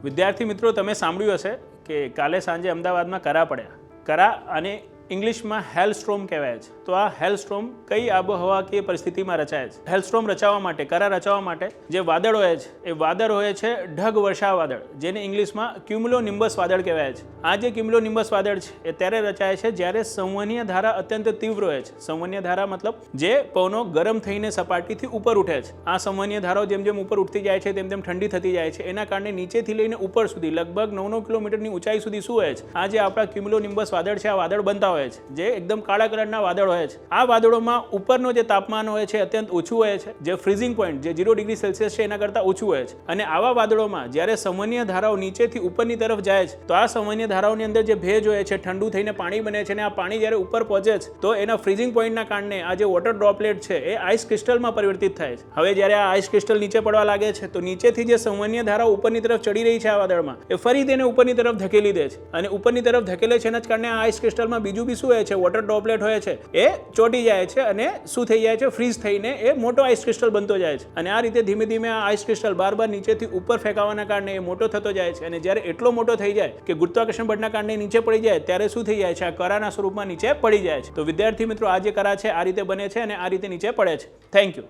વિદ્યાર્થી મિત્રો, તમે સાંભળ્યું હશે કે કાલે સાંજે અમદાવાદમાં કરા પડ્યા. કરા અને ઇંગ્લિશમાં હેલસ્ટ્રોમ કહેવાય છે. તો આ હેલસ્ટ્રોમ કઈ આબોહવાકીય પરિસ્થિતિમાં રચાય છે? હેલસ્ટ્રોમ રચાવવા માટે, કરા રચાવવા માટે જે વાદળ હોય છે એ વાદળ હોય છે ઢગ વર્ષા વાદળ, જેને ઇંગ્લિશમાં ક્યુમ્યુલોનિમ્બસ વાદળ કહેવાય છે. આ જે ક્યુમ્યુલોનિમ્બસ વાદળ છે એ ત્યારે રચાય છે જ્યારે સંવહનીય ધારા અત્યંત તીવ્ર હોય છે. સંવહનીય ધારા મતલબ જે પવનો ગરમ થઈને સપાટીથી ઉપર ઉઠે છે. આ સંવહનીય ધારાઓ જેમ જેમ ઉપર ઉઠતી જાય છે તેમ તેમ ઠંડી થતી જાય છે. એના કારણે નીચેથી લઈને ઉપર સુધી લગભગ 9 કિલોમીટરની ઊંચાઈ સુધી શું હોય છે, આ જે આપણા ક્યુમ્યુલોનિમ્બસ વાદળ છે આ વાદળ બનતા હોય છે, જે એકદમ કાળા કલરના વાદળ હોય છે. આ વાદળોમાં ઉપરનો જે તાપમાન હોય છે અત્યંત ઓછું હોય છે, જે ફ્રીઝિંગ પોઈન્ટ જે 0 ડિગ્રી સેલ્સિયસ છે એના કરતાં ઓછું હોય છે. અને આવા વાદળોમાં જ્યારે સંવહનીય ધારાઓ નીચેથી ઉપરની તરફ જાય છે તો આ સંવહનીય ધારાઓની અંદર જે ભેજ હોય છે ઠંડુ થઈને પાણી બને છે અને આ પાણી જ્યારે ઉપર પહોંચે છે તો એના ફ્રીઝિંગ પોઈન્ટના કારણે આ જે વોટર ડ્રોપલેટ છે એ આઈસ ક્રિસ્ટલમાં પરિવર્તિત થાય છે. હવે જ્યારે આ આઈસ ક્રિસ્ટલ નીચે પડવા લાગે છે તો નીચેથી જે સંવહનીય ધારાઓ ઉપરની તરફ ચડી રહી છે આ વાદળમાં એ ફરી તેને ઉપરની તરફ ધકેલી દે છે. અને ઉપરની તરફ ધકેલે છે એના જ કારણે આ આઈસ ક્રિસ્ટલમાં બીજું બી શું હોય છે, વોટર ડ્રોપલેટ હોય છે એ ચોટી જાય છે અને શું થઈ જાય છે, ફ્રીઝ થઈને એ મોટો આઈસ ક્રિસ્ટલ બનતો જાય છે. અને આ રીતે ધીમે ધીમે આ આઈસ ક્રિસ્ટલ બાર નીચેથી ઉપર ફેંકાવાના કારણે એ મોટો થતો જાય છે. અને જ્યારે એટલો મોટો થઈ જાય કે ગુરુત્વાકર્ષણ બળના કારણે નીચે પડી જાય ત્યારે શું થઈ જાય છે, આ કરાના સ્વરૂપમાં નીચે પડી જાય છે. તો વિદ્યાર્થી મિત્રો, આ જે કરા છે આ રીતે બને છે અને આ રીતે નીચે પડે છે. Thank you.